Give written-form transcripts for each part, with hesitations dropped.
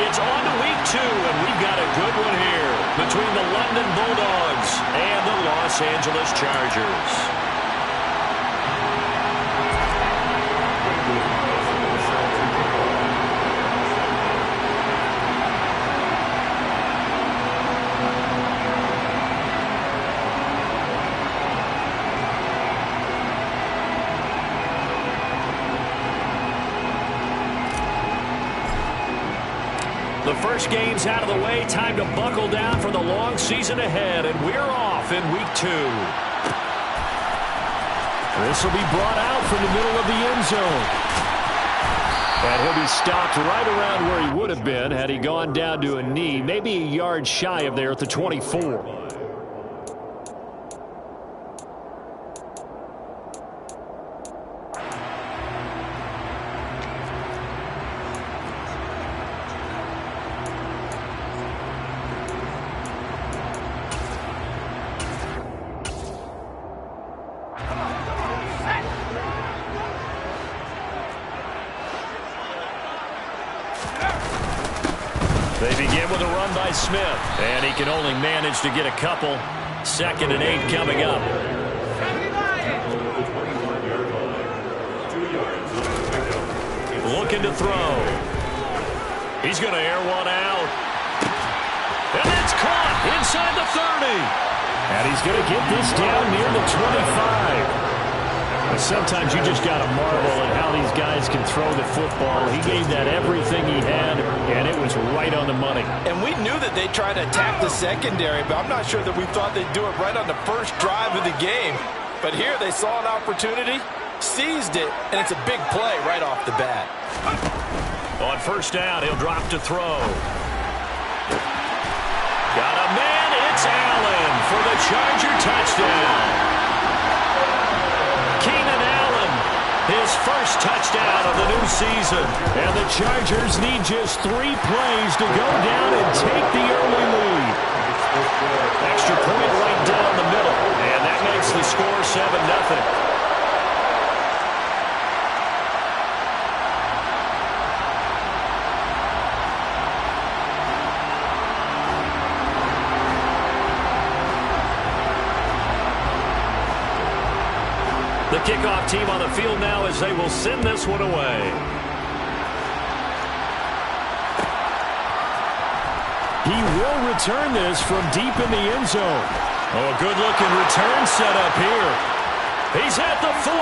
It's on to week 2, and we've got a good one here between the London Bulldogs and the Los Angeles Chargers. The first game's out of the way. Time to buckle down for the long season ahead, and we're off in week 2. This will be brought out from the middle of the end zone. And he'll be stopped right around where he would have been had he gone down to a knee, maybe a yard shy of there at the 24. They begin with a run by Smith, and he can only manage to get a couple. 2nd and 8 coming up. Looking to throw. He's going to air one out. And it's caught inside the 30. And he's going to get this down near the 25. But sometimes you just got to marvel at how these guys can throw the football. He gave that everything he had, and it was right on the money. And we knew that they'd try to attack the secondary, but I'm not sure that we thought they'd do it right on the first drive of the game. But here they saw an opportunity, seized it, and it's a big play right off the bat. On first down, he'll drop to throw. Got a man, it's Allen for the Charger touchdown. His first touchdown of the new season. And the Chargers need just 3 plays to go down and take the early lead. Extra point right down the middle. And that makes the score 7-0. The kickoff team on the field now as they will send this one away. He will return this from deep in the end zone. Oh, a good-looking return set up here. He's at the 40,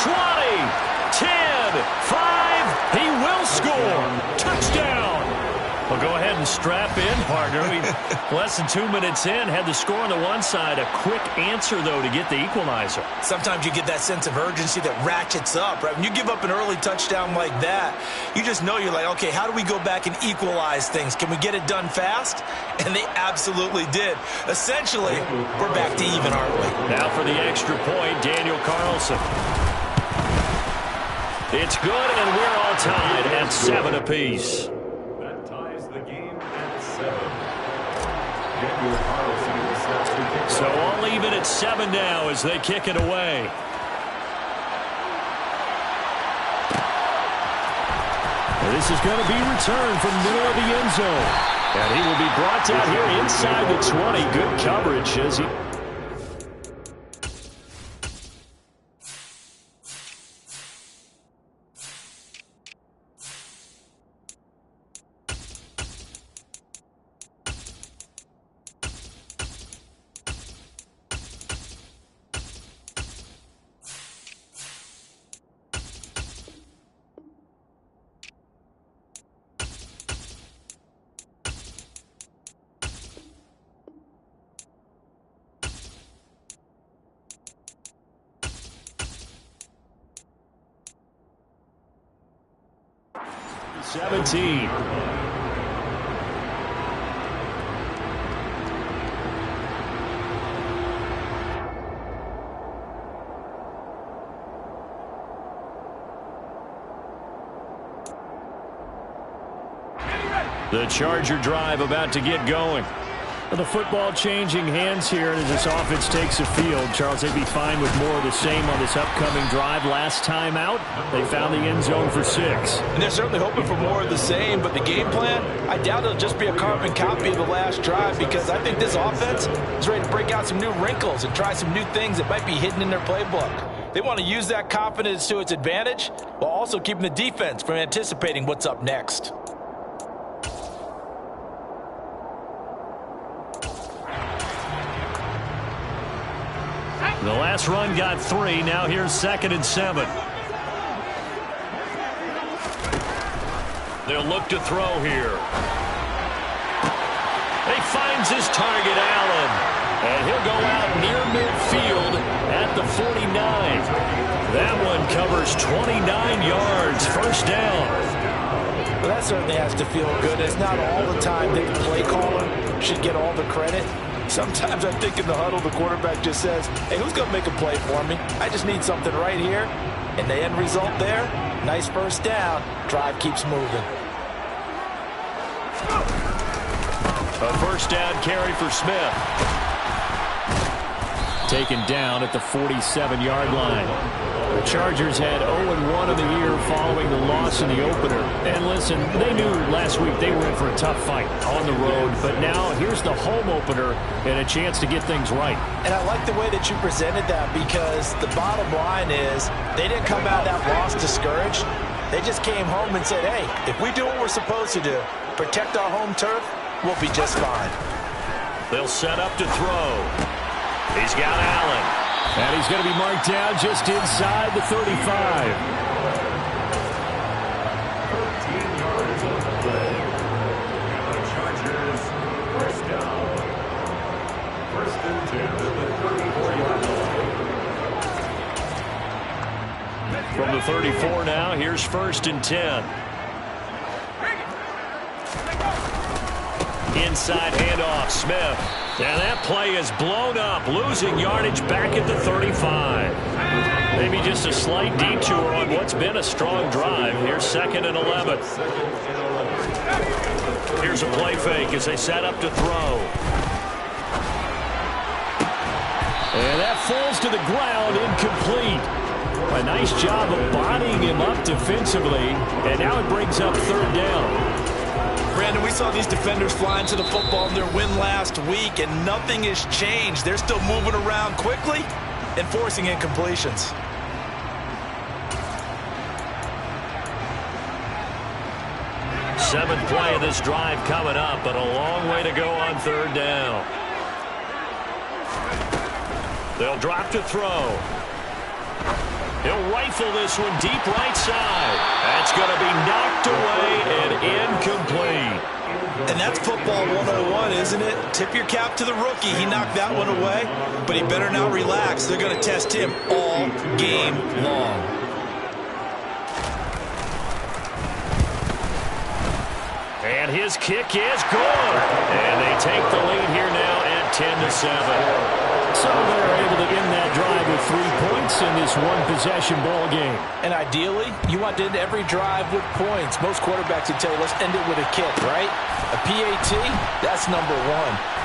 20, 10, 5. He will score. Touchdown. Well, go ahead and strap in, partner. Less than 2 minutes in, had the score on the one side. A quick answer, though, to get the equalizer. Sometimes you get that sense of urgency that ratchets up, right? When you give up an early touchdown like that, you just know you're like, okay, how do we go back and equalize things? Can we get it done fast? And they absolutely did. Essentially, we're back to even, aren't we? Now for the extra point, Daniel Carlson. It's good, and we're all tied at 7 apiece. So all even at 7 now as they kick it away. And this is going to be returned from the middle of the end zone. And he will be brought down here inside the 20. Good coverage as he... ...17. The Charger drive about to get going. The football changing hands here as this offense takes the field. Charles, they'd be fine with more of the same on this upcoming drive. Last time out, they found the end zone for 6. And they're certainly hoping for more of the same, but the game plan, I doubt it'll just be a carbon copy of the last drive, because I think this offense is ready to break out some new wrinkles and try some new things that might be hidden in their playbook. They want to use that confidence to its advantage while also keeping the defense from anticipating what's up next. The last run got 3. Now here's 2nd and 7. They'll look to throw here. He finds his target, Allen. And he'll go out near midfield at the 49. That one covers 29 yards. First down. Well, that certainly has to feel good. It's not all the time that the play caller should get all the credit. Sometimes I think in the huddle, the quarterback just says, hey, who's going to make a play for me? I just need something right here. And the end result there, nice first down. Drive keeps moving. A first down carry for Smith. Taken down at the 47-yard line. The Chargers had 0-1 in the year following the loss in the opener. And listen, they knew last week they were in for a tough fight on the road. But now here's the home opener and a chance to get things right. And I like the way that you presented that, because the bottom line is they didn't come out of that loss discouraged. They just came home and said, hey, if we do what we're supposed to do, protect our home turf, we'll be just fine. They'll set up to throw. He's got Allen. And he's going to be marked down just inside the 35. 13 yards on the play. And the Chargers, first down. First and 10 at the 34-yard line. From the 34 now, here's 1st and 10. Inside handoff, Smith. And that play is blown up, losing yardage back at the 35. Maybe just a slight detour on what's been a strong drive. Here's 2nd and 11. Here's a play fake as they set up to throw. And that falls to the ground, incomplete. A nice job of bodying him up defensively. And now it brings up 3rd down. Brandon, we saw these defenders flying to the football in their win last week, and nothing has changed. They're still moving around quickly and forcing incompletions. Seventh play of this drive coming up, but a long way to go on 3rd down. They'll drop to throw. He'll rifle this one deep right side. That's going to be knocked away and incomplete. And that's football 101, isn't it? Tip your cap to the rookie. He knocked that one away, but he better not relax. They're going to test him all game long. And his kick is good. And they take the lead here now at 10-7. So they're able to end that drive with 3 points in this one-possession ball game. And ideally, you want to end every drive with points. Most quarterbacks would tell you, let's end it with a kick, right? A PAT, that's number 1.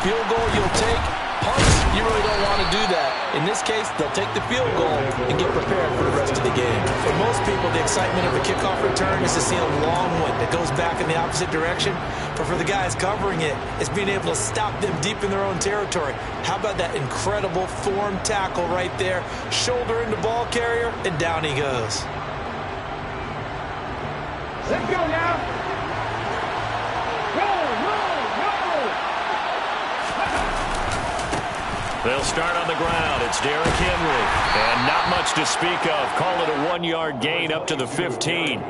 Field goal you'll take. Punts, you really don't want to do that. In this case, they'll take the field goal and get prepared for the rest of the game. For most people, the excitement of a kickoff return is to see a long one that goes back in the opposite direction. But for the guys covering it, it's being able to stop them deep in their own territory. How about that incredible form tackle right there? Shoulder into ball carrier, and down he goes. Let's go now. They'll start on the ground. It's Derrick Henry. And not much to speak of. Call it a 1-yard gain up to the 15.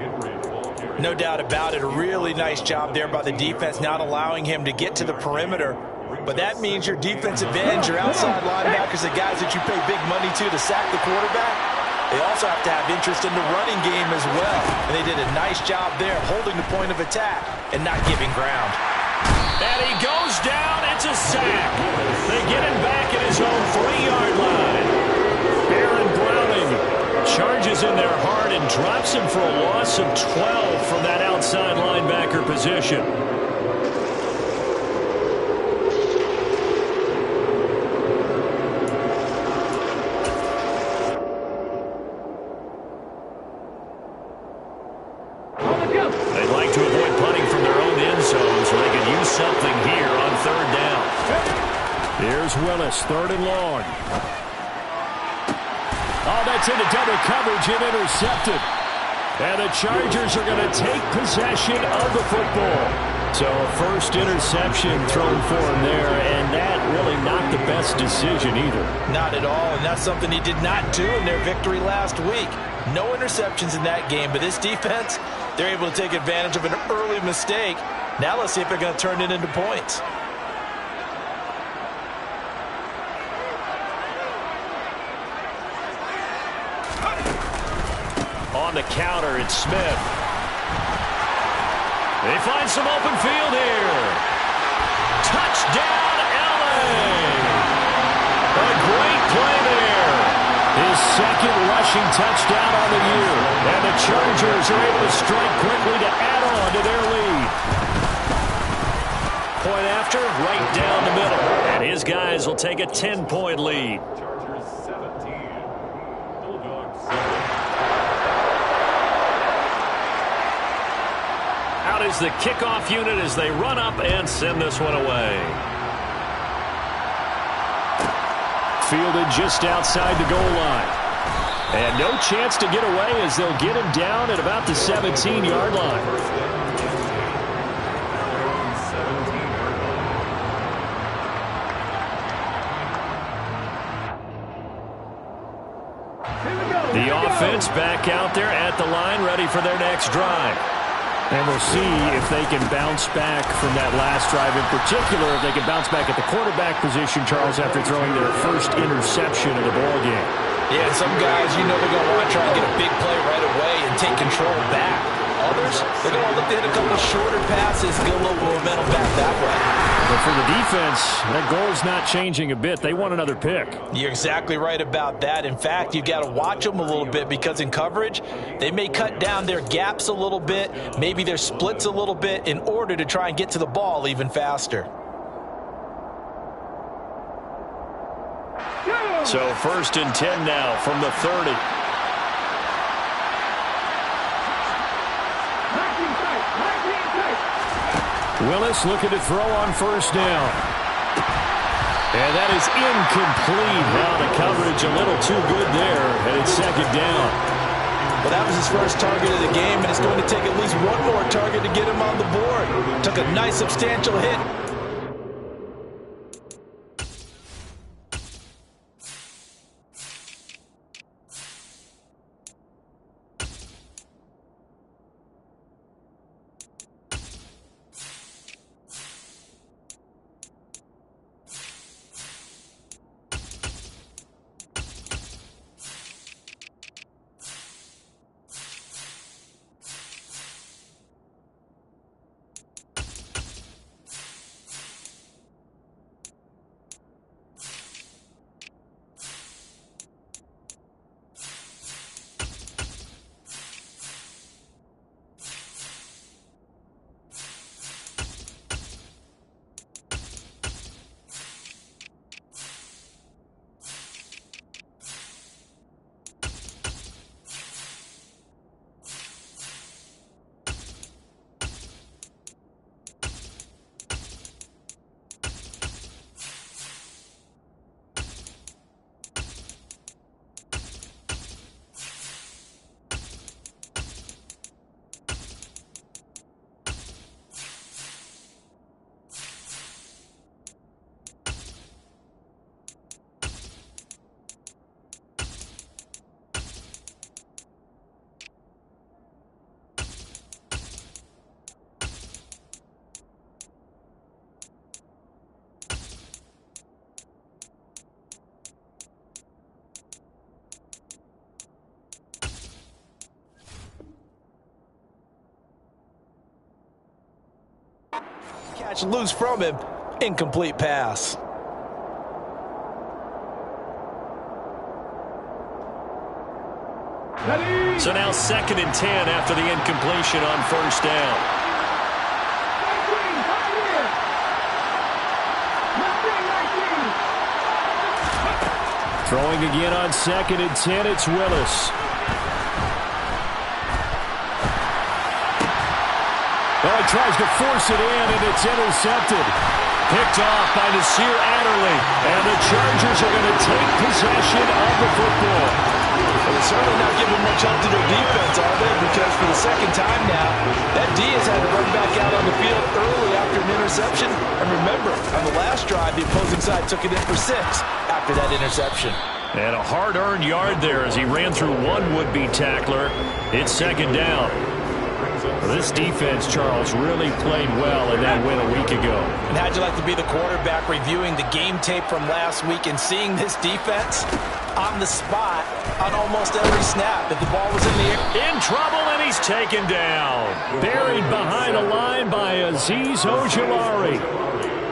No doubt about it. A really nice job there by the defense, not allowing him to get to the perimeter. But that means your defensive ends, your outside linebackers, the guys that you pay big money to sack the quarterback, they also have to have interest in the running game as well. And they did a nice job there, holding the point of attack and not giving ground. And he goes down. It's a sack. They get him back at his own 3-yard line. Aaron Browning charges in there hard and drops him for a loss of 12 from that outside linebacker position. Here's Willis, 3rd and long. Oh, that's into double coverage and intercepted. And the Chargers are going to take possession of the football. So a first interception thrown for him there, and that really not the best decision either. Not at all, and that's something he did not do in their victory last week. No interceptions in that game, but this defense, they're able to take advantage of an early mistake. Now let's see if they're going to turn it into points. On the counter, it's Smith. They find some open field here. Touchdown, LA! A great play there. His 2nd rushing touchdown on the year. And the Chargers are able to strike quickly to add on to their lead. Point after, right down the middle. And his guys will take a 10-point lead. Chargers 17. Bulldogs 7. Out is the kickoff unit as they run up and send this one away. Fielded just outside the goal line. And no chance to get away as they'll get him down at about the 17-yard line. The offense back out there at the line, ready for their next drive. And we'll see if they can bounce back from that last drive. In particular, if they can bounce back at the quarterback position, Charles, after throwing their first interception of the ballgame. Yeah, some guys, you know they're going to want to try and get a big play right away and take control back. Others, they're going to look to hit a couple shorter passes, get a little momentum back that way. But for the defense, that goal's not changing a bit. They want another pick. You're exactly right about that. In fact, you've got to watch them a little bit because in coverage, they may cut down their gaps a little bit, maybe their splits a little bit in order to try and get to the ball even faster. So 1st and 10 now from the 30. Willis looking to throw on 1st down. And that is incomplete. Now the coverage a little too good there, and it's 2nd down. Well, that was his first target of the game, and it's going to take at least one more target to get him on the board. Took a nice substantial hit. Catch loose from him. Incomplete pass. So now 2nd and 10 after the incompletion on 1st down. Throwing again on 2nd and 10, it's Willis. Well, he tries to force it in, and it's intercepted. Picked off by Nasir Adderley. And the Chargers are going to take possession of the football. Well, they're certainly not giving much help to their defense, are they? Because for the second time now, that D has had to run back out on the field early after an interception. And remember, on the last drive, the opposing side took it in for 6 after that interception. And a hard-earned yard there as he ran through one would-be tackler. It's second down. Well, this defense, Charles, really played well in that win a week ago. And how'd you like to be the quarterback reviewing the game tape from last week and seeing this defense on the spot on almost every snap if the ball was in the air? In trouble, and he's taken down. Buried behind the line by Azeez Ojulari.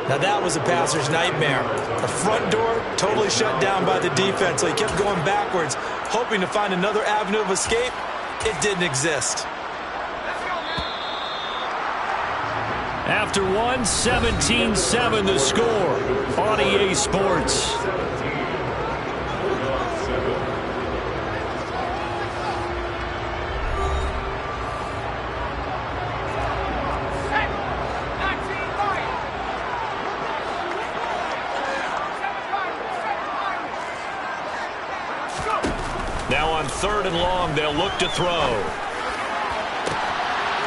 Now that was a passer's nightmare. The front door totally shut down by the defense, so he kept going backwards, hoping to find another avenue of escape. It didn't exist. After one, 17-7 the score on EA Sports. Now on 3rd and long, they'll look to throw.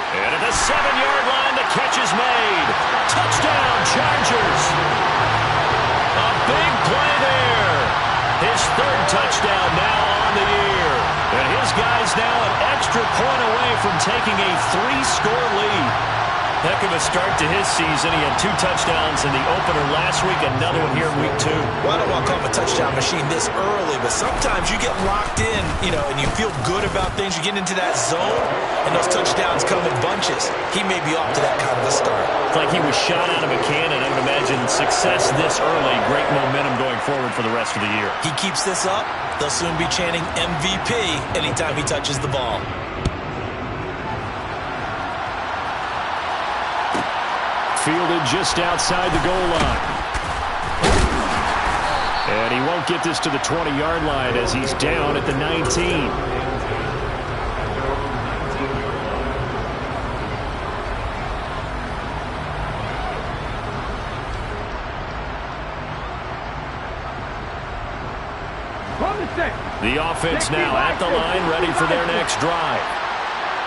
And at the 7-yard line, the catch is made. Touchdown, Chargers. A big play there. His 3rd touchdown now on the year. And his guy's now an extra point away from taking a 3-score lead. Heck of a start to his season. He had 2 touchdowns in the opener last week, another one here in week 2. Well, I don't want to call him a touchdown machine this early, but sometimes you get locked in, and you feel good about things. You get into that zone, and those touchdowns come in bunches. He may be off to that kind of a start. It's like he was shot out of a cannon. I would imagine success this early, great momentum going forward for the rest of the year. He keeps this up, they'll soon be chanting MVP anytime he touches the ball. Fielded just outside the goal line. And he won't get this to the 20-yard line as he's down at the 19. The offense now at the line, ready for their next drive.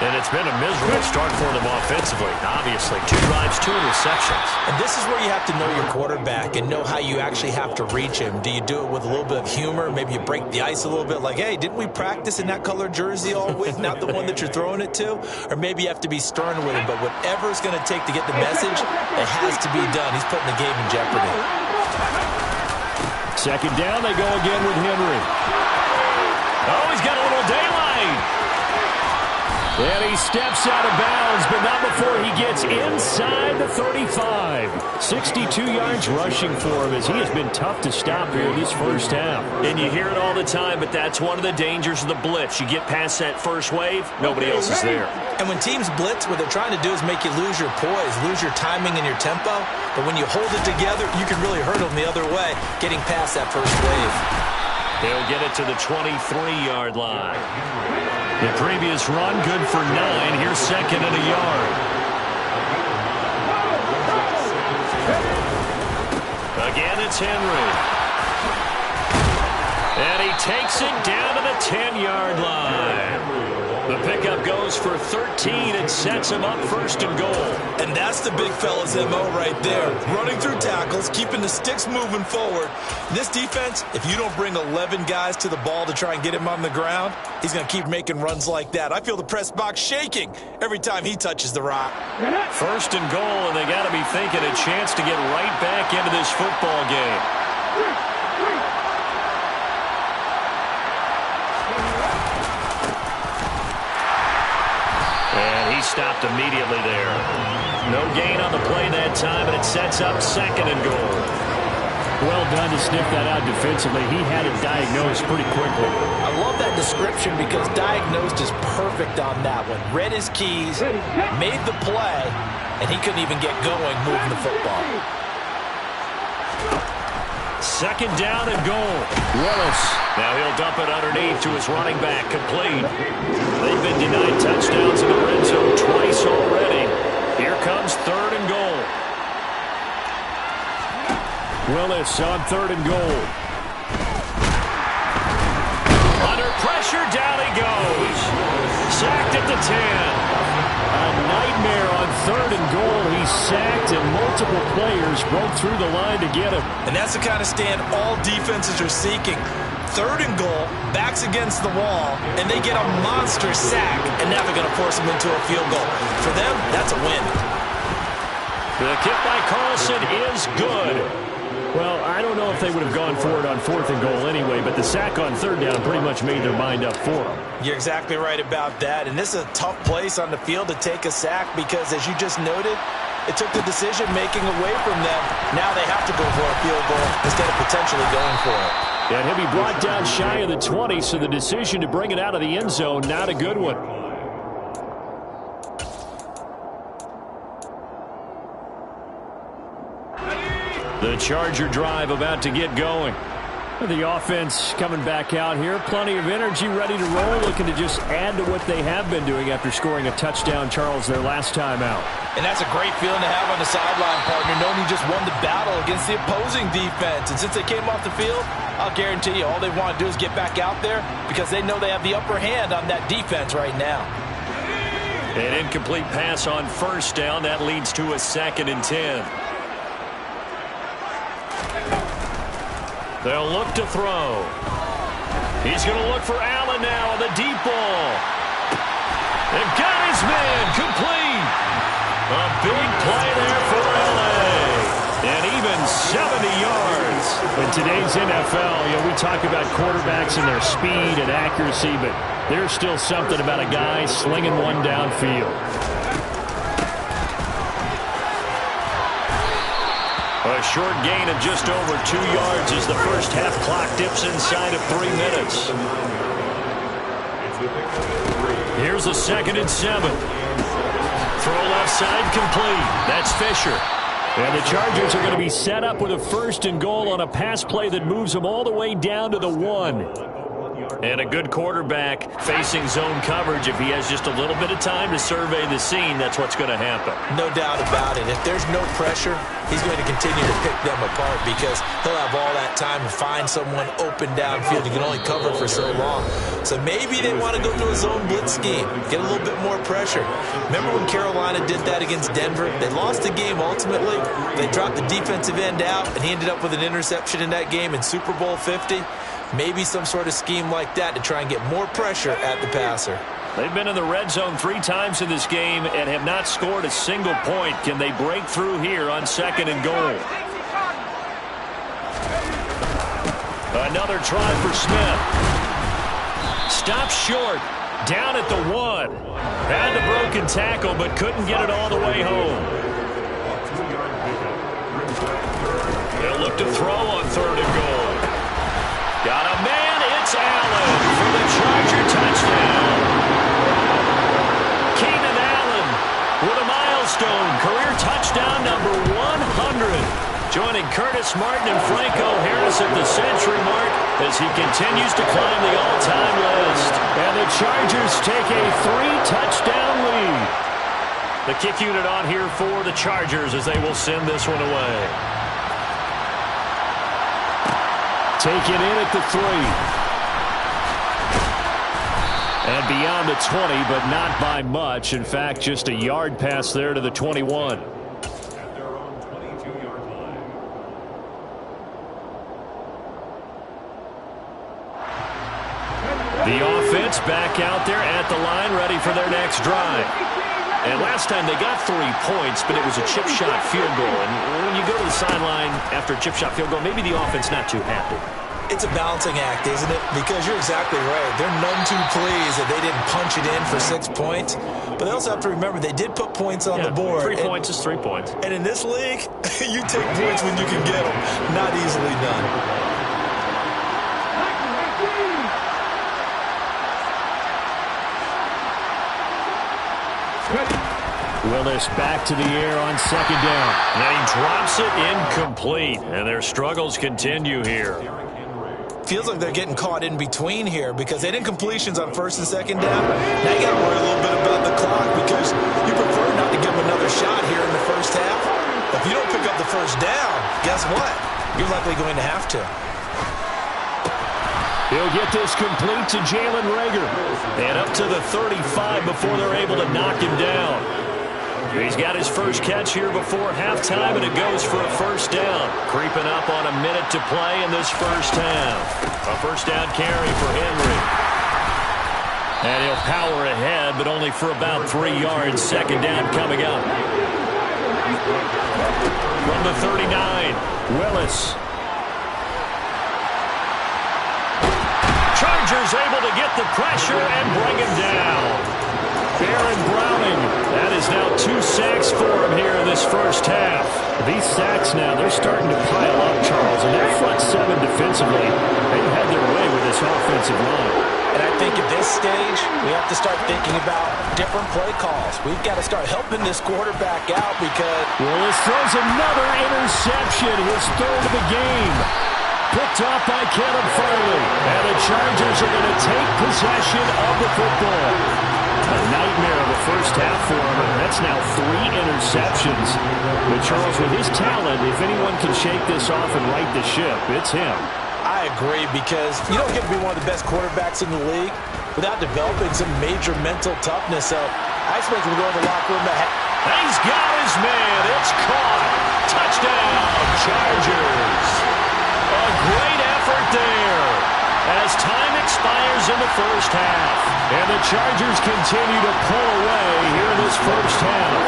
And it's been a miserable start for them offensively, obviously. 2 drives, 2 interceptions. And this is where you have to know your quarterback and know how you actually have to reach him. Do you do it with a little bit of humor? Maybe you break the ice a little bit, like, hey, didn't we practice in that color jersey all week, not the one that you're throwing it to? Or maybe you have to be stern with him. But whatever it's going to take to get the message, it has to be done. He's putting the game in jeopardy. Second down, they go again with Henry. Oh, he's got a little daylight. And he steps out of bounds, but not before he gets inside the 35. 62 yards rushing for him as he has been tough to stop here this first half. And you hear it all the time, but that's one of the dangers of the blitz. You get past that first wave, nobody else is there. And when teams blitz, what they're trying to do is make you lose your poise, lose your timing and your tempo. But when you hold it together, you can really hurt them the other way, getting past that first wave. They'll get it to the 23-yard line. The previous run, good for 9. Here's 2nd and a yard. Again, it's Henry. And he takes it down to the 10-yard line. The pickup goes for 13 and sets him up 1st and goal. And that's the big fella's MO right there. Running through tackles, keeping the sticks moving forward. This defense, if you don't bring 11 guys to the ball to try and get him on the ground, he's going to keep making runs like that. I feel the press box shaking every time he touches the rock. 1st and goal, and they got to be thinking a chance to get right back into this football game. Stopped immediately there. No gain on the play that time, and it sets up 2nd and goal. Well done to sniff that out defensively. He had it diagnosed pretty quickly. I love that description because diagnosed is perfect on that one. Read his keys, made the play, and he couldn't even get going moving the football. 2nd down and goal. Willis. Now he'll dump it underneath to his running back. Complete. They've been denied touchdowns in the red zone twice already. Here comes 3rd and goal. Willis on 3rd and goal. Under pressure, down he goes. Sacked at the 10. A nightmare on 3rd and goal. He's sacked, and multiple players broke through the line to get him. And that's the kind of stand all defenses are seeking. 3rd and goal, backs against the wall, and they get a monster sack, and now they're going to force them into a field goal. For them, that's a win. The kick by Carlson is good. Well, I don't know if they would have gone for it on 4th and goal anyway, but the sack on 3rd down pretty much made their mind up for them. You're exactly right about that, and this is a tough place on the field to take a sack because, as you just noted, it took the decision-making away from them. Now they have to go for a field goal instead of potentially going for it. And he'll be brought down shy of the 20, so the decision to bring it out of the end zone, not a good one. The Charger drive about to get going. The offense coming back out here. Plenty of energy, ready to roll, looking to just add to what they have been doing after scoring a touchdown, Charles, their last time out. And that's a great feeling to have on the sideline, partner, knowing you just won the battle against the opposing defense. And since they came off the field, I'll guarantee you all they want to do is get back out there because they know they have the upper hand on that defense right now. An incomplete pass on 1st down. That leads to a 2nd and 10. They'll look to throw. He's going to look for Allen now on the deep ball. They've got his man complete. A big play there for L.A. And even 70 yards. In today's NFL, we talk about quarterbacks and their speed and accuracy, but there's still something about a guy slinging one downfield. A short gain of just over 2 yards as the first half clock dips inside of 3 minutes. Here's a 2nd and 7. Throw left side complete. That's Fisher. And the Chargers are going to be set up with a 1st and goal on a pass play that moves them all the way down to the 1. And a good quarterback facing zone coverage. If he has just a little bit of time to survey the scene, that's what's going to happen. No doubt about it. If there's no pressure, he's going to continue to pick them apart because he'll have all that time to find someone open downfield. You can only cover for so long. So maybe they want to go to a zone blitz scheme, get a little bit more pressure. Remember when Carolina did that against Denver? They lost the game ultimately. They dropped the defensive end out, and he ended up with an interception in that game in Super Bowl 50. Maybe some sort of scheme like that to try and get more pressure at the passer. They've been in the red zone 3 times in this game and have not scored a single point. Can they break through here on 2nd and goal? Another try for Smith. Stops short. Down at the 1. Had the broken tackle, but couldn't get it all the way home. They'll look to throw on 3rd and goal. Got a man, it's Allen for the Charger touchdown. Keenan Allen with a milestone, career touchdown number 100. Joining Curtis Martin and Franco Harris at the century mark as he continues to climb the all-time list. And the Chargers take a 3-touchdown lead. The kick unit on here for the Chargers as they will send this one away. Taken in at the 3. And beyond the 20, but not by much. In fact, just a yard pass there to the 21. At their own 22-yard line. The offense back out there at the line, ready for their next drive. And last time they got 3 points, but it was a chip shot field goal. And when you go to the sideline after a chip shot field goal, maybe the offense not too happy. It's a balancing act, isn't it? Because you're exactly right. They're none too pleased that they didn't punch it in for 6 points. But they also have to remember they did put points on the board. 3 points is 3 points. And in this league, you take points when you can get them. Not easily done. Willis back to the air on 2nd down. And he drops it incomplete. And their struggles continue here. Feels like they're getting caught in between here because they did completions on 1st and 2nd down. Now you got to worry a little bit about the clock because you prefer not to give them another shot here in the first half. If you don't pick up the 1st down, guess what? you're likely going to have to. He'll get this complete to Jalen Reagor. And up to the 35 before they're able to knock him down. He's got his first catch here before halftime, and it goes for a first down. Creeping up on a minute to play in this first half. A first down carry for Henry. And he'll power ahead, but only for about 3 yards. Second down coming up. From the 39, Willis. Chargers able to get the pressure and bring him down. Aaron Browning, that is now 2 sacks for him here in this first half. These sacks now, they're starting to pile up, Charles, and that front seven defensively, they've had their way with this offensive line. And I think at this stage, we have to start thinking about different play calls. We've got to start helping this quarterback out because... Willis throws another interception, his third of the game. Picked off by Caleb Farley. And the Chargers are going to take possession of the football. A nightmare of a first half for him, and that's now 3 interceptions. But Charles, with his talent, if anyone can shake this off and right the ship, it's him. I agree, because you don't get to be one of the best quarterbacks in the league without developing some major mental toughness. So I expect him to go in the locker room. He's got his man. It's caught. Touchdown, Chargers. A great effort there as time expires in the first half. And the Chargers continue to pull away here in this first half.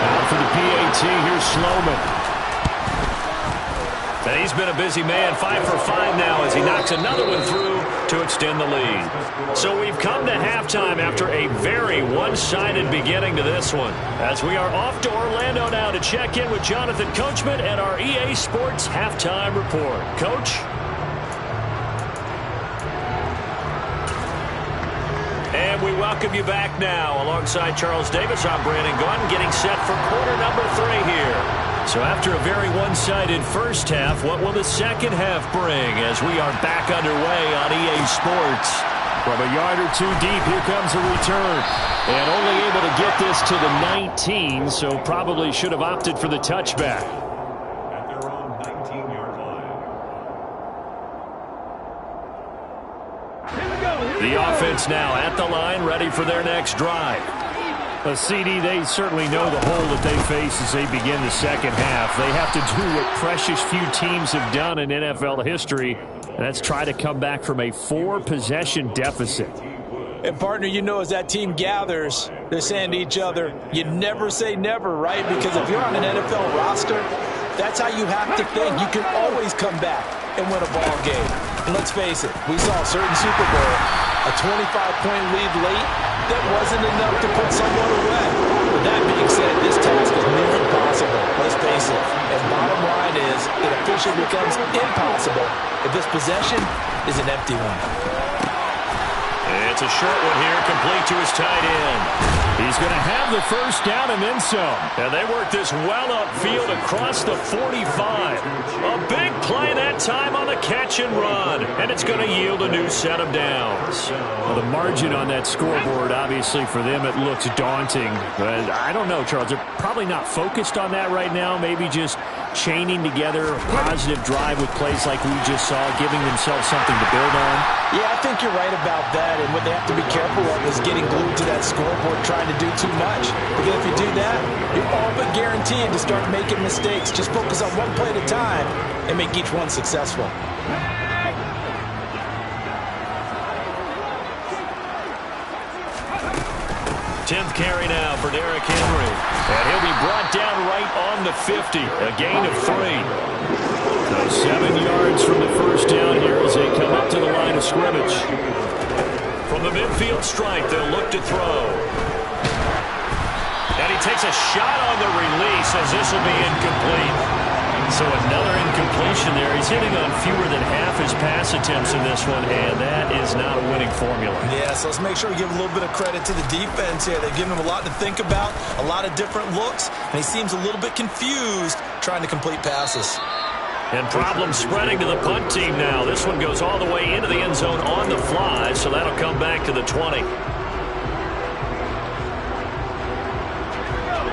Out for the PAT, here's Sloman. And he's been a busy man, 5 for 5 now as he knocks another one through to extend the lead. So we've come to halftime after a very one-sided beginning to this one. As we are off to Orlando now to check in with Jonathan Coachman and our EA Sports Halftime Report. Coach? And we welcome you back now. Alongside Charles Davis, I'm Brandon Gaudin, getting set for quarter number 3 here. So after a very one-sided first half, what will the second half bring as we are back underway on EA Sports? From a yard or 2 deep, here comes a return. And only able to get this to the 19, so probably should have opted for the touchback. At their own 19-yard line. The offense now at the line, ready for their next drive. A CD, they certainly know the hole that they face as they begin the second half. They have to do what precious few teams have done in NFL history, and that's try to come back from a 4-possession deficit. And, partner, you know, as that team gathers, they're saying to each other, you never say never, right? Because if you're on an NFL roster, that's how you have to think. You can always come back and win a ball game. And let's face it, we saw a certain Super Bowl, a 25-point lead late, that wasn't enough to put someone away. But that being said, this task is near impossible, let's face it. And bottom line is, it officially becomes impossible if this possession is an empty one. It's a short one here, complete to his tight end. He's going to have the first down and then some. And they work this well upfield across the 45. A big play that time on the catch and run. And it's going to yield a new set of downs. Well, the margin on that scoreboard, obviously for them, it looks daunting. But I don't know, Charles. They're probably not focused on that right now. Maybe just chaining together a positive drive with plays like we just saw, giving themselves something to build on. Yeah, I think you're right about that. And what they have to be careful of is getting glued to that scoreboard, trying to do too much. Because if you do that, you're all but guaranteed to start making mistakes. Just focus on one play at a time and make each one successful. 10th carry now for Derrick Henry. And he'll be brought down right on the 50. A gain of 3. So 7 yards from the first down here as they come up to the line of scrimmage. From the midfield strike, they'll look to throw. And he takes a shot on the release as this will be incomplete. So another incompletion there. He's hitting on fewer than half his pass attempts in this one, and that is not a winning formula. Yeah, so let's make sure we give a little bit of credit to the defense here. They've given him a lot to think about, a lot of different looks, and he seems a little bit confused trying to complete passes. And problems spreading to the punt team now. This one goes all the way into the end zone on the fly, so that'll come back to the 20.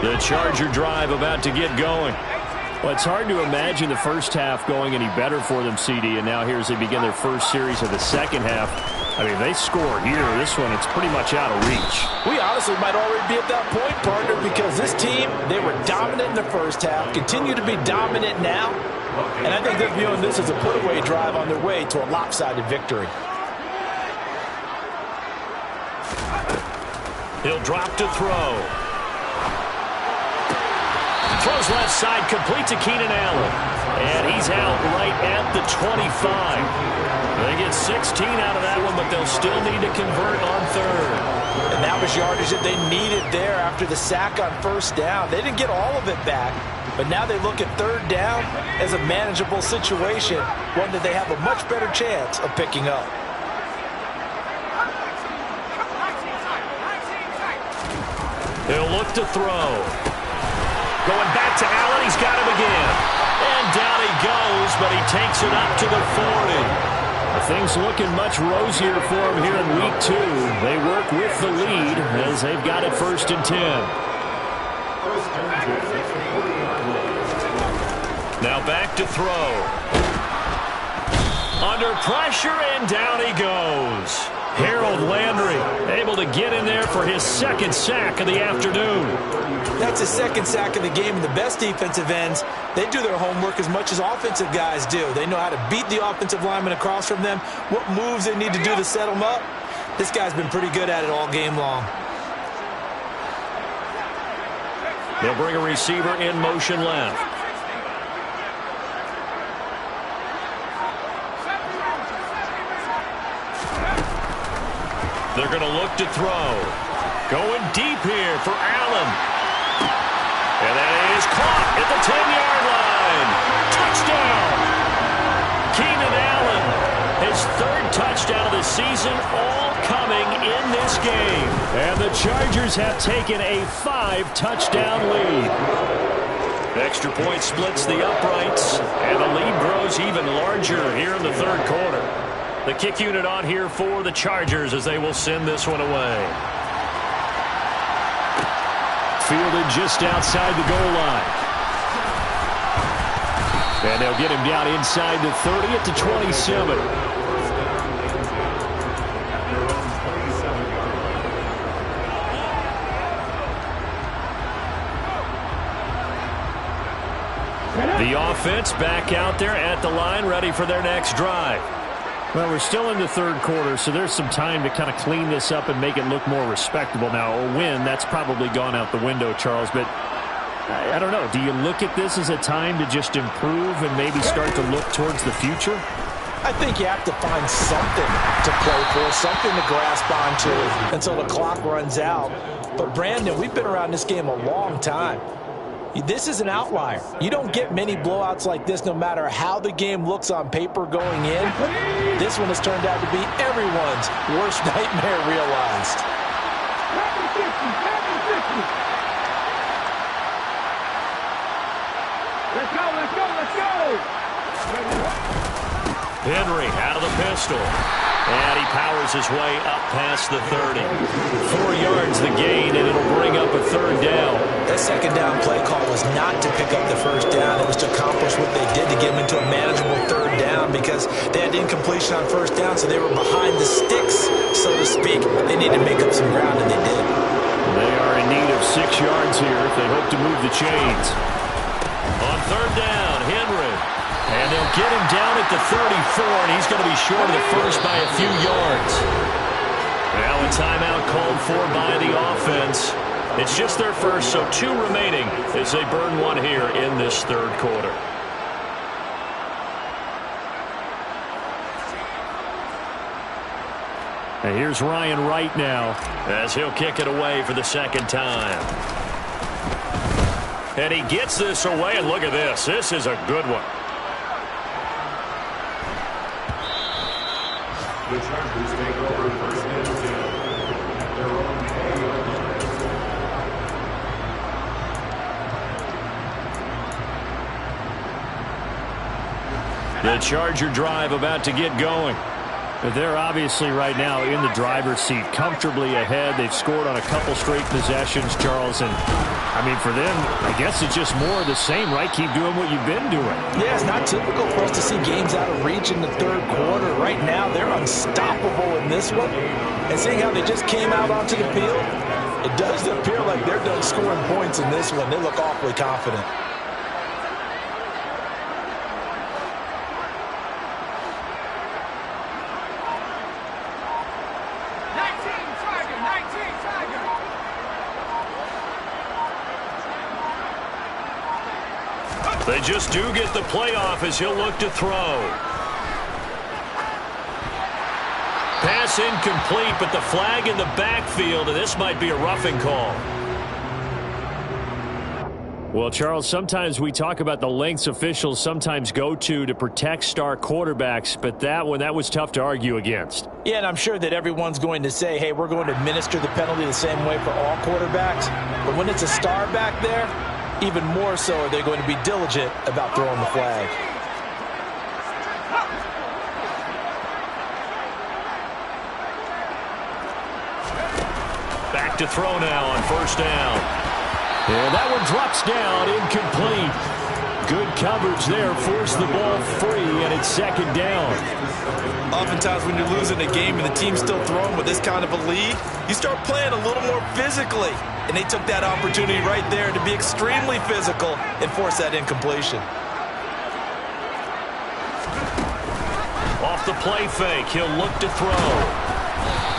The Charger drive about to get going. Well, it's hard to imagine the first half going any better for them, CD, and now here as they begin their first series of the second half. I mean, they score here. This one, it's pretty much out of reach. We honestly might already be at that point, partner, because this team, they were dominant in the first half, continue to be dominant now, and I think they're viewing this as a put-away drive on their way to a lopsided victory. He'll drop to throw. Throws left side, complete to Keenan Allen. And he's out right at the 25. They get 16 out of that one, but they'll still need to convert on third. And that was yardage that they needed there after the sack on first down. They didn't get all of it back, but now they look at third down as a manageable situation, one that they have a much better chance of picking up. He'll look to throw. Going back to Allen, he's got him again. And down he goes, but he takes it up to the 40. Things looking much rosier for him here in week 2. They work with the lead as they've got it 1st and 10. Now back to throw. Under pressure, and down he goes. Harold Landry able to get in there for his 2nd sack of the afternoon. That's his 2nd sack of the game, and the best defensive ends, they do their homework as much as offensive guys do. They know how to beat the offensive lineman across from them, what moves they need to do to set them up. This guy's been pretty good at it all game long. They'll bring a receiver in motion left. They're going to look to throw. Going deep here for Allen. And that is caught at the 10-yard line. Touchdown. Keenan Allen, his 3rd touchdown of the season, all coming in this game. And the Chargers have taken a 5-touchdown lead. Extra point splits the uprights, and the lead grows even larger here in the 3rd quarter. The kick unit on here for the Chargers as they will send this one away. Fielded just outside the goal line. And they'll get him down inside the 30 at the 27. The offense back out there at the line, ready for their next drive. Well, we're still in the 3rd quarter, so there's some time to kind of clean this up and make it look more respectable. Now, a win, that's probably gone out the window, Charles, but I don't know. Do you look at this as a time to just improve and maybe start to look towards the future? I think you have to find something to play for, something to grasp onto until the clock runs out. But, Brandon, we've been around this game a long time. This is an outlier. You don't get many blowouts like this no matter how the game looks on paper going in. This one has turned out to be everyone's worst nightmare realized. Let's go, let's go, let's go! Henry out of the pistol. And he powers his way up past the 30. 4 yards the gain, and it'll bring up a 3rd down. That 2nd down play call was not to pick up the 1st down. It was to accomplish what they did to get them into a manageable 3rd down because they had incompletion on 1st down, so they were behind the sticks, so to speak. They needed to make up some ground, and they did. They are in need of 6 yards here if they hope to move the chains. On 3rd down, Henry. And they'll get him down at the 34, and he's going to be short of the 1st by a few yards. Now a timeout called for by the offense. It's just their 1st, so 2 remaining as they burn 1 here in this 3rd quarter. And here's Ryan Wright now as he'll kick it away for the 2nd time. And he gets this away, and look at this. This is a good one. The Chargers take over 1st and 10 at their own 8-yard line. The Charger drive about to get going. They're obviously right now in the driver's seat, comfortably ahead. They've scored on a couple straight possessions, Charles. And, I mean, for them, I guess it's just more of the same, right? Keep doing what you've been doing. Yeah, it's not typical for us to see games out of reach in the third quarter. Right now, they're unstoppable in this one. And seeing how they just came out onto the field, it does appear like they're done scoring points in this one. They look awfully confident. They just do get the playoff as he'll look to throw. Pass incomplete, but the flag in the backfield, and this might be a roughing call. Well, Charles, sometimes we talk about the lengths officials sometimes go to protect star quarterbacks, but that was tough to argue against. Yeah, and I'm sure that everyone's going to say, hey, we're going to administer the penalty the same way for all quarterbacks. But when it's a star back there, even more so are they going to be diligent about throwing the flag. Back to throw now on first down. And that one drops down, incomplete. Good coverage there, forced the ball free, and it's second down. Oftentimes when you're losing a game and the team's still throwing with this kind of a lead, you start playing a little more physically. And they took that opportunity right there to be extremely physical and force that incompletion. Off the play fake, he'll look to throw.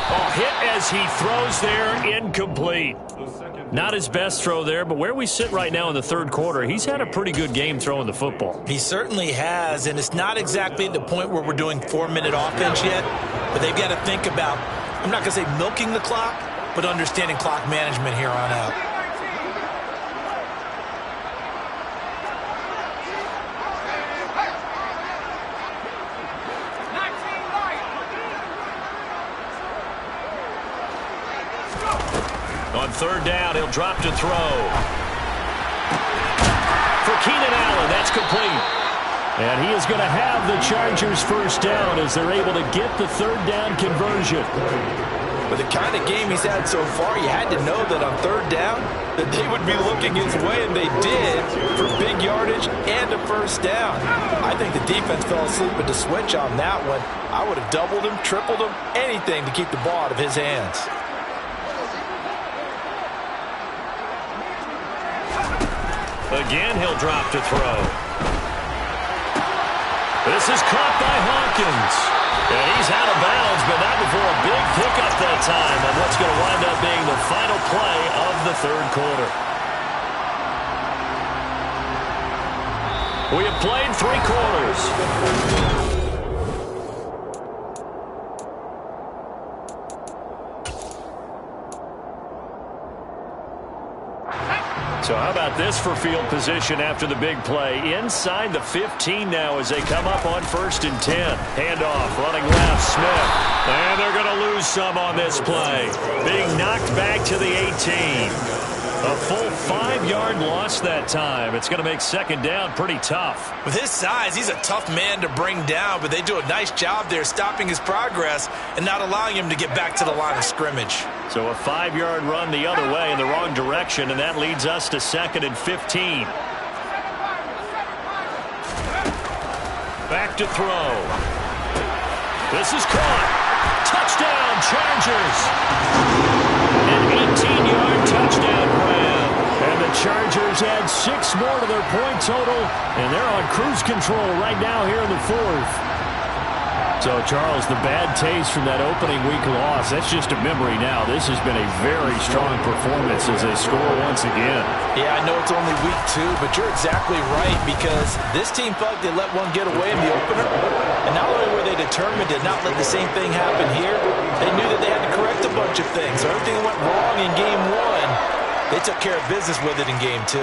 Oh, hit as he throws there, incomplete. Not his best throw there, but where we sit right now in the third quarter, he's had a pretty good game throwing the football. He certainly has, and it's not exactly at the point where we're doing 4-minute offense yet, but they've got to think about, I'm not going to say milking the clock, but understanding clock management here on out. On third down, he'll drop to throw. For Keenan Allen, that's complete. And he is going to have the Chargers first down as they're able to get the third down conversion. With the kind of game he's had so far, you had to know that on third down that they would be looking his way, and they did, for big yardage and a first down. I think the defense fell asleep at the switch on that one. I would have doubled him, tripled him, anything to keep the ball out of his hands. Again, he'll drop to throw. This is caught by Hawkins. And he's out of bounds, but not before a big pickup that time on what's going to wind up being the final play of the third quarter. We have played 3 quarters. So how about this for field position after the big play? Inside the 15 now as they come up on 1st and 10. Handoff, running left, Smith. And they're going to lose some on this play. Being knocked back to the 18. A full 5-yard loss that time. It's going to make second down pretty tough. With his size, he's a tough man to bring down, but they do a nice job there stopping his progress and not allowing him to get back to the line of scrimmage. So a 5-yard run the other way in the wrong direction, and that leads us to 2nd and 15. Back to throw. This is caught. Touchdown, Chargers. An 18-yard touchdown grab. And the Chargers add 6 more to their point total, and they're on cruise control right now here in the 4th. So, Charles, the bad taste from that opening week loss, that's just a memory now. This has been a very strong performance as they score once again. Yeah, I know it's only week 2, but you're exactly right, because this team felt they let one get away in the opener. And not only were they determined to not let the same thing happen here, they knew that they had to correct a bunch of things. So everything that went wrong in game 1, they took care of business with it in game 2.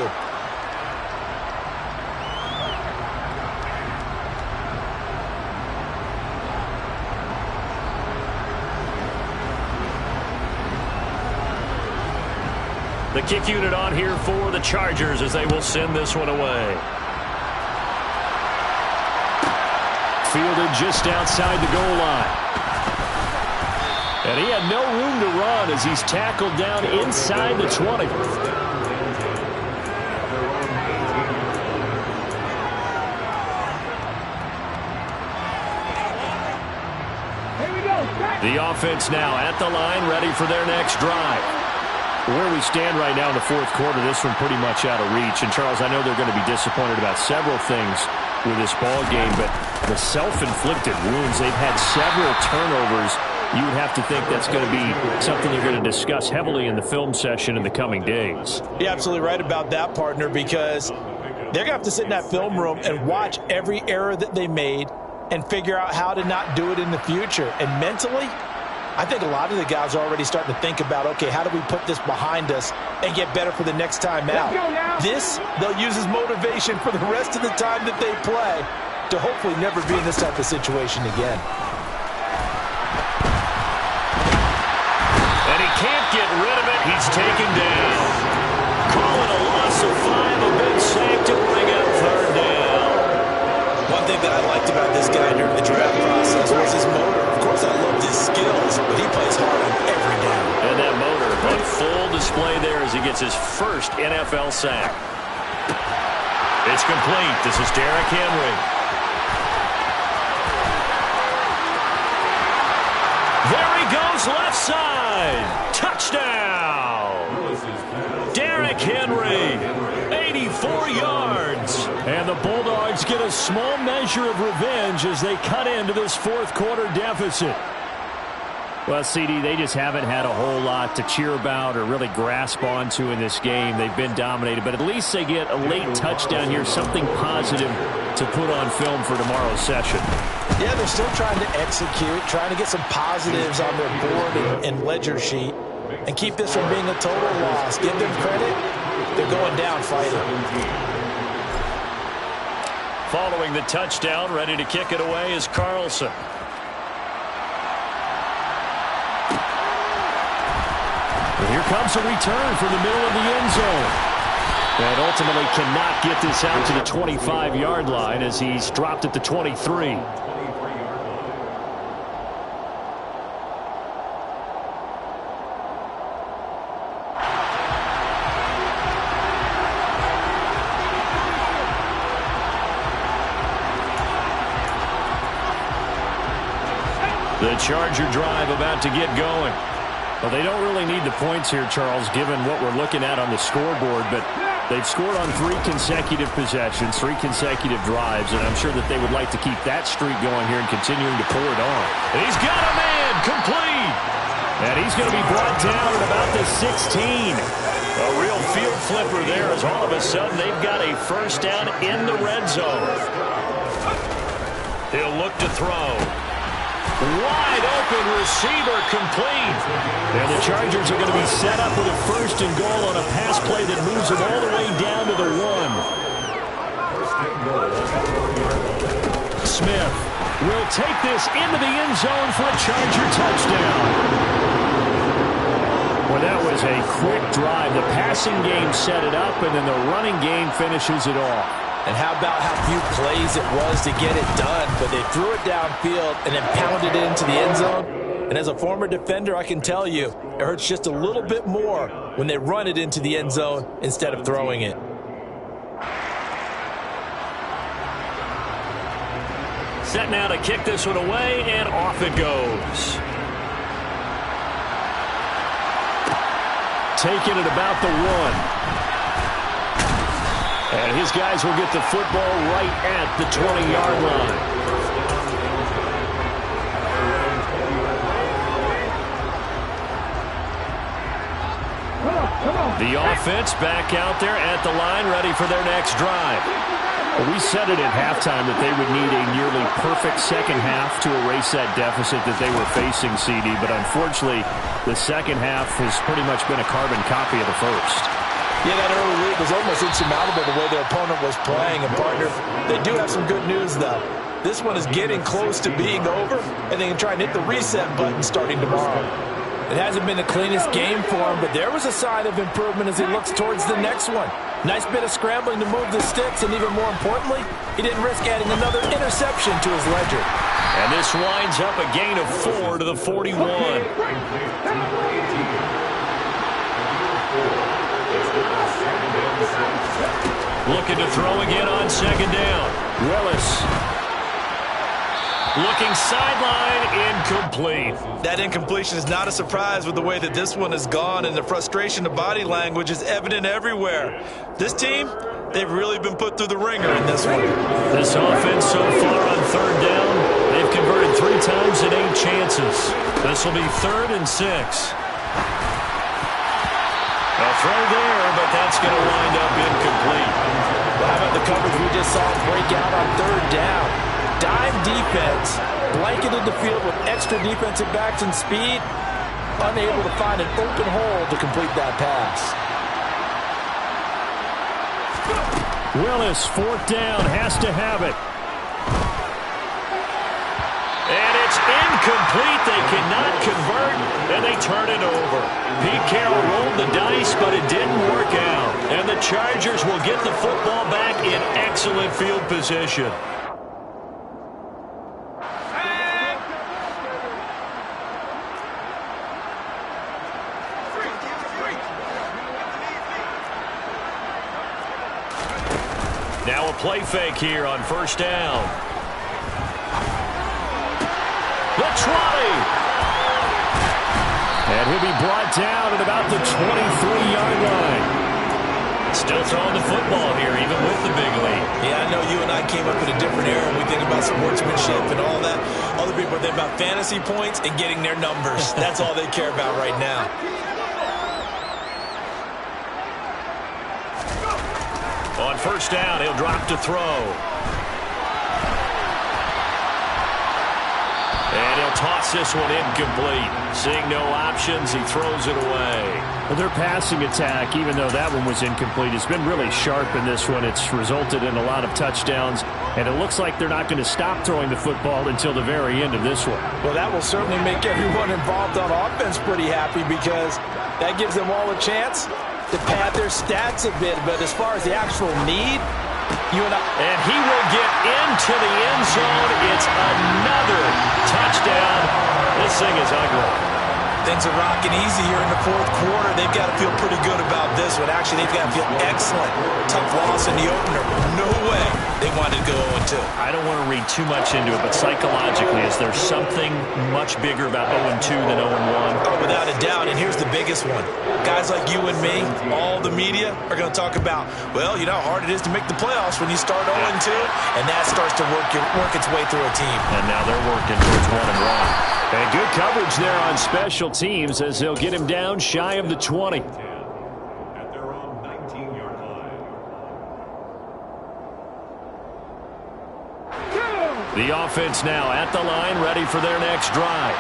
The kick unit on here for the Chargers as they will send this one away. Fielded just outside the goal line. And he had no room to run as he's tackled down inside the 20. The offense now at the line, ready for their next drive. Where we stand right now in the fourth quarter, this one pretty much out of reach. And, Charles, I know they're going to be disappointed about several things with this ball game, but the self-inflicted wounds, they've had several turnovers. You would have to think that's going to be something you're going to discuss heavily in the film session in the coming days. You're absolutely right about that, partner, because they're going to have to sit in that film room and watch every error that they made and figure out how to not do it in the future. And mentally, I think a lot of the guys are already starting to think about, okay, how do we put this behind us and get better for the next time out? This, they'll use as motivation for the rest of the time that they play to hopefully never be in this type of situation again. And he can't get rid of it. He's taken down. Call it a loss of 5, a big sack to bring up third down. One thing that I liked about this guy during the draft process was his motor. Of course, I loved his skills, but he plays hard on every down. And that motor on full display there as he gets his first NFL sack. It's complete. This is Derrick Henry. There he goes, left side. Touchdown. Derrick Henry, 84 yards. And the Bulldogs get a small measure of revenge as they cut into this fourth quarter deficit. Well, CD, they just haven't had a whole lot to cheer about or really grasp onto in this game. They've been dominated, but at least they get a late touchdown here, something positive to put on film for tomorrow's session. Yeah, they're still trying to execute, trying to get some positives on their board and ledger sheet and keep this from being a total loss. Give them credit. They're going down fighting. Following the touchdown, ready to kick it away is Carlson. And here comes a return from the middle of the end zone. And ultimately cannot get this out to the 25-yard line as he's dropped at the 23. The Charger drive about to get going. Well, they don't really need the points here, Charles, given what we're looking at on the scoreboard, but they've scored on 3 consecutive possessions, 3 consecutive drives, and I'm sure that they would like to keep that streak going here and continuing to pull it on. And he's got a man complete, and he's going to be brought down at about the 16. A real field flipper there as all of a sudden they've got a first down in the red zone. He'll look to throw. Wide open receiver complete. And the Chargers are going to be set up with a first and goal on a pass play that moves them all the way down to the 1. Smith will take this into the end zone for a Charger touchdown. Well, that was a quick drive. The passing game set it up, and then the running game finishes it off. And how about how few plays it was to get it done, but they threw it downfield and then pounded it into the end zone. And as a former defender, I can tell you, it hurts just a little bit more when they run it into the end zone instead of throwing it. Set now to kick this one away, and off it goes. Taking it about the 1. And his guys will get the football right at the 20-yard line. The offense back out there at the line, ready for their next drive. Well, we said it at halftime that they would need a nearly perfect second half to erase that deficit that they were facing, CD. But unfortunately, the second half has pretty much been a carbon copy of the first. Yeah, that early lead was almost insurmountable the way their opponent was playing. And, partner, they do have some good news, though. This one is getting close to being over, and they can try and hit the reset button starting tomorrow. It hasn't been the cleanest game for him, but there was a sign of improvement as he looks towards the next one. Nice bit of scrambling to move the sticks, and even more importantly, he didn't risk adding another interception to his ledger. And this winds up a gain of 4 to the 41. Looking to throw again on second down. Willis. Looking sideline, incomplete. That incompletion is not a surprise with the way that this one has gone, and the frustration of body language is evident everywhere. This team, they've really been put through the ringer in this one. This offense so far on third down, they've converted 3 times in 8 chances. This will be 3rd and 6. A throw there, but that's going to wind up incomplete. Well, how about the coverage we just saw break out on third down? Dime defense, blanketed the field with extra defensive backs and speed, unable to find an open hole to complete that pass. Willis, 4th down, has to have it. And it's incomplete. They cannot convert, and they turn it over. Pete Carroll rolled the dice, but it didn't work out. And the Chargers will get the football back in excellent field position. Now a play fake here on 1st down. The 20. And he'll be brought down at about the 23-yard line. Still throwing the football here, even with the big lead. Yeah, I know you and I came up in a different era when we think about sportsmanship and all that. Other people think about fantasy points and getting their numbers. That's all they care about right now. On 1st down, he'll drop to throw. And he'll toss this one incomplete. Seeing no options, he throws it away. Well, their passing attack, even though that one was incomplete, has been really sharp in this one. It's resulted in a lot of touchdowns, and it looks like they're not going to stop throwing the football until the very end of this one. Well, that will certainly make everyone involved on offense pretty happy, because that gives them all a chance to pad their stats a bit. But as far as the actual need, and he will get into the end zone. It's another touchdown. This thing is ugly. Things are rocking easy here in the 4th quarter. They've got to feel pretty good about this one. Actually, they've got to feel excellent. Tough loss in the opener. No way they wanted to go 0-2. I don't want to read too much into it, but psychologically, is there something much bigger about 0-2 than 0-1? Oh, without a doubt, and here's the biggest one. Guys like you and me, all the media, are going to talk about, well, you know how hard it is to make the playoffs when you start 0-2, and that starts to work its way through a team. And now they're working towards 1-1. And good coverage there on special teams as they'll get him down shy of the 20. At their own 19-yard line. The offense now at the line, ready for their next drive.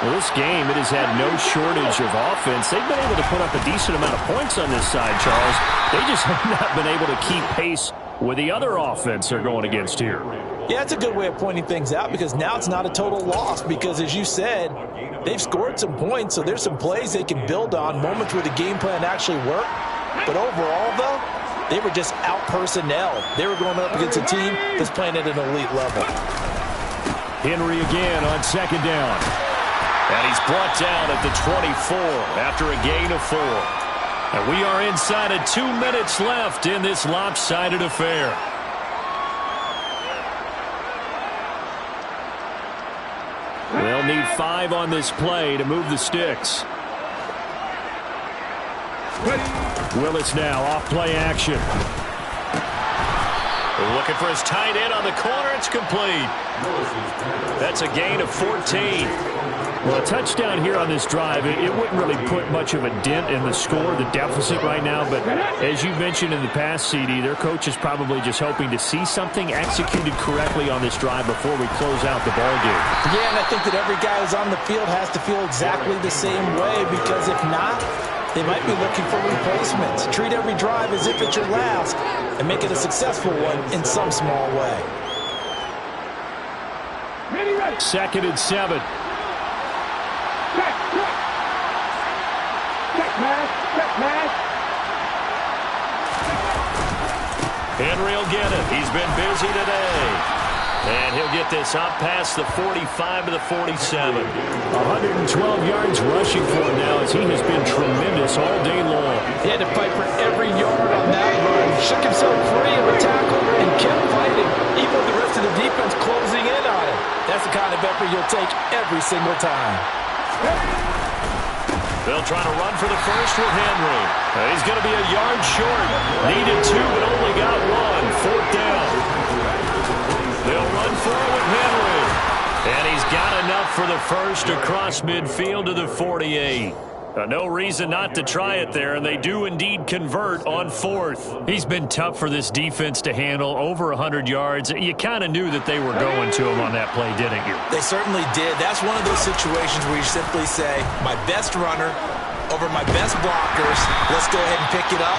Well, this game, it has had no shortage of offense. They've been able to put up a decent amount of points on this side, Charles. They just have not been able to keep pace with the other offense they're going against here. Yeah, it's a good way of pointing things out, because now it's not a total loss, because as you said, they've scored some points, so there's some plays they can build on, moments where the game plan actually worked. But overall, though, they were just out-personnel. They were going up against a team that's playing at an elite level. Henry again on 2nd down. And he's brought down at the 24 after a gain of 4. And we are inside of 2 minutes left in this lopsided affair. They'll need 5 on this play to move the sticks. Willis now off play action. Looking for his tight end on the corner. It's complete. That's a gain of 14. Well, a touchdown here on this drive, it wouldn't really put much of a dent in the score, the deficit right now. But as you mentioned in the past, CD, their coach is probably just hoping to see something executed correctly on this drive before we close out the ball game. Yeah, and I think that every guy who's on the field has to feel exactly the same way, because if not, they might be looking for replacements. Treat every drive as if it's your last and make it a successful one in some small way. 2nd and 7. Henry will get it. He's been busy today. And he'll get this up past the 45 to the 47. 112 yards rushing for him now as he has been tremendous all day long. He had to fight for every yard on that run. Shook himself free of a tackle and kept fighting, even with the rest of the defense closing in on him. That's the kind of effort you'll take every single time. They'll try to run for the first with Henry. He's going to be a yard short. Needed two, but only got one. Fourth down. They'll run for it with Henry. And he's got enough for the first across midfield to the 48. No reason not to try it there, and they do indeed convert on fourth. He's been tough for this defense to handle, over 100 yards. You kind of knew that they were going to him on that play, didn't you? They certainly did. That's one of those situations where you simply say, my best runner over my best blockers. Let's go ahead and pick it up.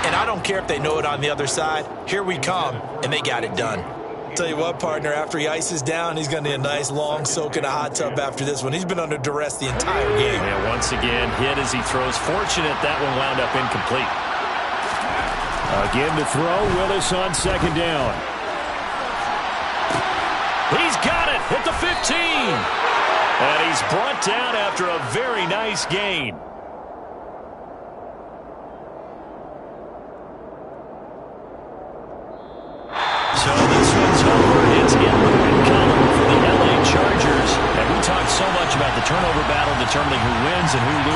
And I don't care if they know it on the other side. Here we come, and they got it done. Tell you what, partner, after he ices down, he's going to need a nice long soak in a hot tub after this one. He's been under duress the entire game. Yeah, once again, hit as he throws. Fortunate that one wound up incomplete. Again to throw, Willis on second down. He's got it at the 15. And he's brought down after a very nice gain. So this one's over. It's in the win column for the LA Chargers. And we talked so much about the turnover battle determining who wins and who loses.